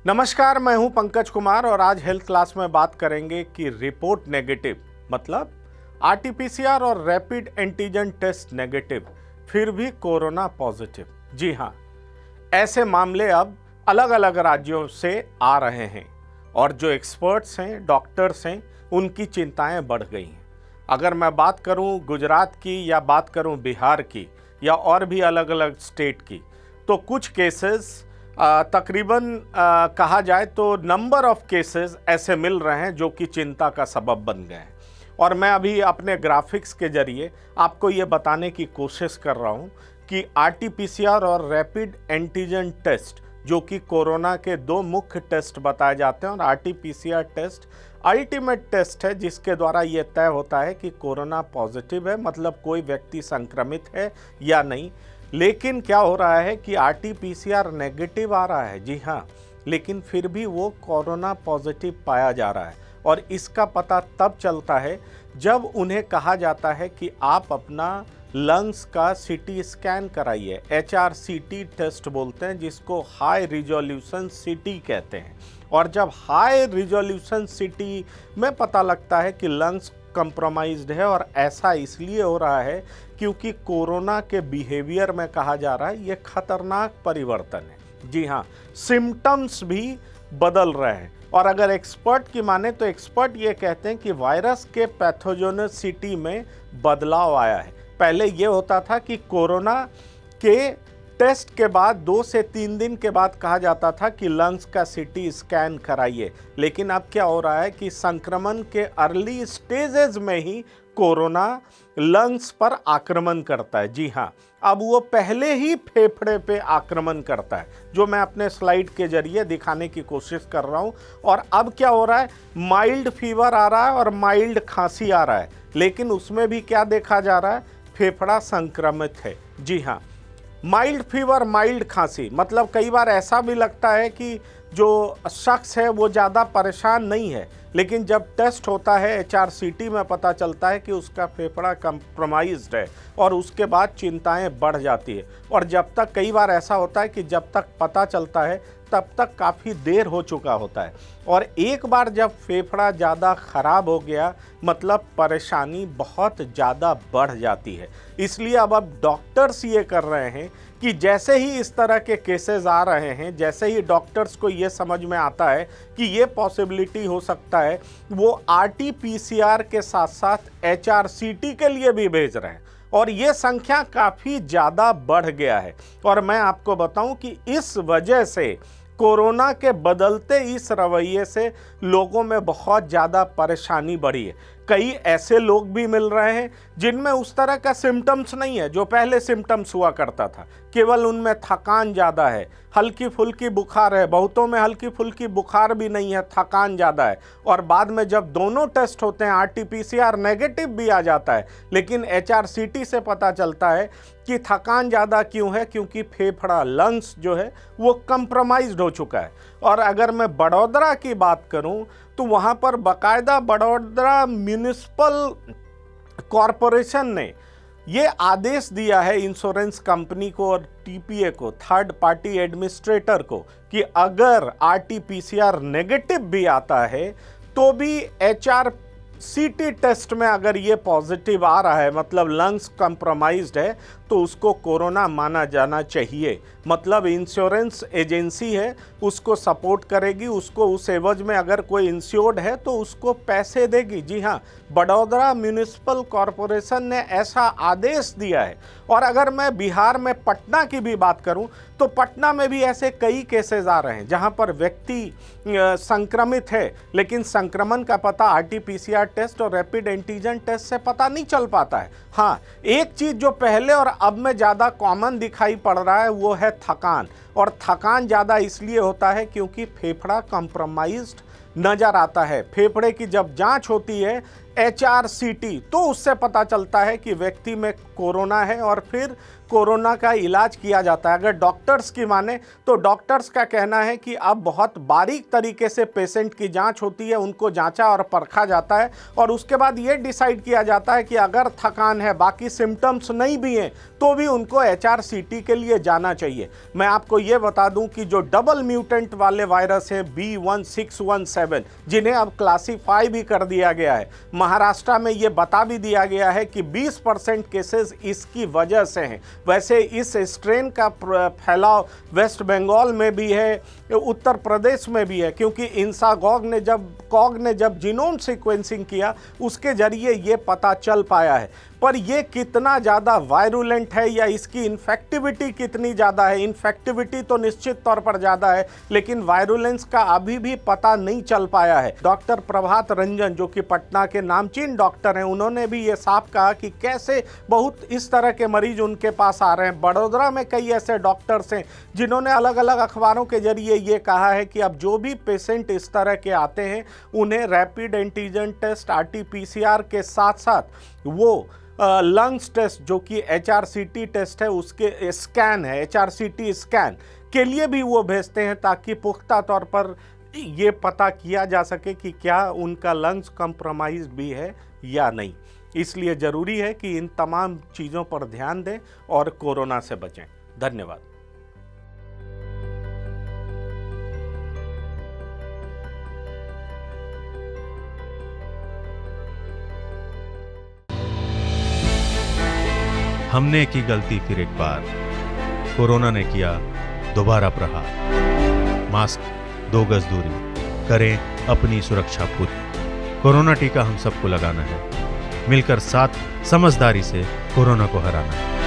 नमस्कार, मैं हूं पंकज कुमार और आज हेल्थ क्लास में बात करेंगे कि रिपोर्ट नेगेटिव मतलब आरटीपीसीआर और रैपिड एंटीजन टेस्ट नेगेटिव फिर भी कोरोना पॉजिटिव। जी हां, ऐसे मामले अब अलग अलग राज्यों से आ रहे हैं और जो एक्सपर्ट्स हैं, डॉक्टर्स हैं, उनकी चिंताएं बढ़ गई हैं। अगर मैं बात करूं गुजरात की या बात करूं बिहार की या और भी अलग अलग स्टेट की, तो कुछ केसेस तकरीबन कहा जाए तो नंबर ऑफ केसेस ऐसे मिल रहे हैं जो कि चिंता का सबब बन गए हैं। और मैं अभी अपने ग्राफिक्स के जरिए आपको ये बताने की कोशिश कर रहा हूँ कि आरटीपीसीआर और रैपिड एंटीजन टेस्ट, जो कि कोरोना के दो मुख्य टेस्ट बताए जाते हैं, और आरटीपीसीआर टेस्ट अल्टीमेट टेस्ट है जिसके द्वारा ये तय होता है कि कोरोना पॉजिटिव है, मतलब कोई व्यक्ति संक्रमित है या नहीं। लेकिन क्या हो रहा है कि आरटीपीसीआर नेगेटिव आ रहा है, जी हाँ, लेकिन फिर भी वो कोरोना पॉजिटिव पाया जा रहा है। और इसका पता तब चलता है जब उन्हें कहा जाता है कि आप अपना लंग्स का सीटी स्कैन कराइए। HRCT टेस्ट बोलते हैं, जिसको हाई रिजोल्यूशन सीटी कहते हैं। और जब हाई रिजोल्यूशन सीटी में पता लगता है कि लंग्स कंप्रोमाइज्ड है, और ऐसा इसलिए हो रहा है क्योंकि कोरोना के बिहेवियर में कहा जा रहा है ये खतरनाक परिवर्तन है। जी हाँ, सिम्टम्स भी बदल रहे हैं। और अगर एक्सपर्ट की माने तो एक्सपर्ट ये कहते हैं कि वायरस के पैथोजेनिसिटी में बदलाव आया है। पहले ये होता था कि कोरोना के टेस्ट के बाद 2 से 3 दिन के बाद कहा जाता था कि लंग्स का सीटी स्कैन कराइए, लेकिन अब क्या हो रहा है कि संक्रमण के अर्ली स्टेजेस में ही कोरोना लंग्स पर आक्रमण करता है। जी हाँ, अब वो पहले ही फेफड़े पे आक्रमण करता है, जो मैं अपने स्लाइड के जरिए दिखाने की कोशिश कर रहा हूँ। और अब क्या हो रहा है, माइल्ड फीवर आ रहा है और माइल्ड खांसी आ रहा है, लेकिन उसमें भी क्या देखा जा रहा है, फेफड़ा संक्रमित है। जी हाँ, माइल्ड फीवर, माइल्ड खांसी, मतलब कई बार ऐसा भी लगता है कि जो शख्स है वो ज़्यादा परेशान नहीं है, लेकिन जब टेस्ट होता है HRCT में पता चलता है कि उसका फेफड़ा कंप्रोमाइज्ड है, और उसके बाद चिंताएं बढ़ जाती है। और जब तक, कई बार ऐसा होता है कि जब तक पता चलता है तब तक काफ़ी देर हो चुका होता है। और एक बार जब फेफड़ा ज़्यादा ख़राब हो गया, मतलब परेशानी बहुत ज़्यादा बढ़ जाती है। इसलिए अब डॉक्टर्स ये कर रहे हैं कि जैसे ही इस तरह के केसेस आ रहे हैं, जैसे ही डॉक्टर्स को ये समझ में आता है कि ये पॉसिबिलिटी हो सकता है, वो RT-PCR के साथ साथ HRCT के लिए भी भेज रहे हैं। और ये संख्या काफ़ी ज़्यादा बढ़ गया है। और मैं आपको बताऊं कि इस वजह से, कोरोना के बदलते इस रवैये से लोगों में बहुत ज़्यादा परेशानी बढ़ी है। कई ऐसे लोग भी मिल रहे हैं जिनमें उस तरह का सिम्टम्स नहीं है जो पहले सिम्टम्स हुआ करता था, केवल उनमें थकान ज़्यादा है, हल्की फुल्की बुखार है, बहुतों में हल्की फुल्की बुखार भी नहीं है, थकान ज़्यादा है। और बाद में जब दोनों टेस्ट होते हैं, RT-PCR नेगेटिव भी आ जाता है, लेकिन HRCT से पता चलता है कि थकान ज़्यादा क्यों है, क्योंकि फेफड़ा, लंग्स जो है वो कंप्रोमाइज्ड हो चुका है। और अगर मैं बड़ौदा की बात करूं तो वहां पर बाकायदा बड़ौदा म्यूनिसिपल कॉरपोरेशन ने ये आदेश दिया है इंश्योरेंस कंपनी को और TPA को, थर्ड पार्टी एडमिनिस्ट्रेटर को, कि अगर RT-PCR नेगेटिव भी आता है तो भी HRCT टेस्ट में अगर ये पॉजिटिव आ रहा है, मतलब लंग्स कंप्रोमाइज्ड है, तो उसको कोरोना माना जाना चाहिए। मतलब इंश्योरेंस एजेंसी है, उसको सपोर्ट करेगी, उसको उस एवज में अगर कोई इंश्योर्ड है तो उसको पैसे देगी। जी हाँ, बड़ौदा म्यूनिसिपल कॉरपोरेशन ने ऐसा आदेश दिया है। और अगर मैं बिहार में पटना की भी बात करूं तो पटना में भी ऐसे कई केसेस आ रहे हैं जहां पर व्यक्ति संक्रमित है, लेकिन संक्रमण का पता RT-PCR टेस्ट और रैपिड एंटीजन टेस्ट से पता नहीं चल पाता है। हाँ, एक चीज़ जो पहले और अब में ज़्यादा कॉमन दिखाई पड़ रहा है वो है थकान। और थकान ज़्यादा इसलिए होता है क्योंकि फेफड़ा कंप्रोमाइज्ड नज़र आता है। फेफड़े की जब जांच होती है HRCT, तो उससे पता चलता है कि व्यक्ति में कोरोना है और फिर कोरोना का इलाज किया जाता है। अगर डॉक्टर्स की माने तो डॉक्टर्स का कहना है कि अब बहुत बारीक तरीके से पेशेंट की जांच होती है, उनको जांचा और परखा जाता है और उसके बाद ये डिसाइड किया जाता है कि अगर थकान है, बाकी सिम्टम्स नहीं भी हैं, तो भी उनको HRCT के लिए जाना चाहिए। मैं आपको ये बता दूं कि जो डबल म्यूटेंट वाले वायरस हैं B1617, जिन्हें अब क्लासीफाई भी कर दिया गया है, महाराष्ट्र में ये बता भी दिया गया है कि 20% केसेस इसकी वजह से हैं। वैसे इस स्ट्रेन का फैलाव वेस्ट बंगाल में भी है, उत्तर प्रदेश में भी है, क्योंकि इंसाकॉग ने जब जीनोम सीक्वेंसिंग किया उसके जरिए ये पता चल पाया है। पर ये कितना ज़्यादा वायरुलेंट है या इसकी इन्फेक्टिविटी कितनी ज़्यादा है, इन्फेक्टिविटी तो निश्चित तौर पर ज़्यादा है, लेकिन वायरुलेंस का अभी भी पता नहीं चल पाया है। डॉक्टर प्रभात रंजन, जो कि पटना के नामचीन डॉक्टर हैं, उन्होंने भी ये साफ कहा कि कैसे बहुत इस तरह के मरीज उनके पास आ रहे हैं। बड़ौदा में कई ऐसे डॉक्टर्स हैं जिन्होंने अलग अलग अखबारों के जरिए ये कहा है कि अब जो भी पेशेंट इस तरह के आते हैं उन्हें रैपिड एंटीजन टेस्ट RT-PCR के साथ साथ वो लंग्स टेस्ट जो कि HRCT टेस्ट है, उसके स्कैन है, HRCT स्कैन के लिए भी वो भेजते हैं, ताकि पुख्ता तौर पर ये पता किया जा सके कि क्या उनका लंग्स कंप्रोमाइज भी है या नहीं। इसलिए ज़रूरी है कि इन तमाम चीज़ों पर ध्यान दें और कोरोना से बचें। धन्यवाद। हमने की गलती फिर एक बार, कोरोना ने किया दोबारा प्रहार। मास्क, 2 गज दूरी, करें अपनी सुरक्षा पूरी। कोरोना टीका हम सबको लगाना है, मिलकर साथ समझदारी से कोरोना को हराना है।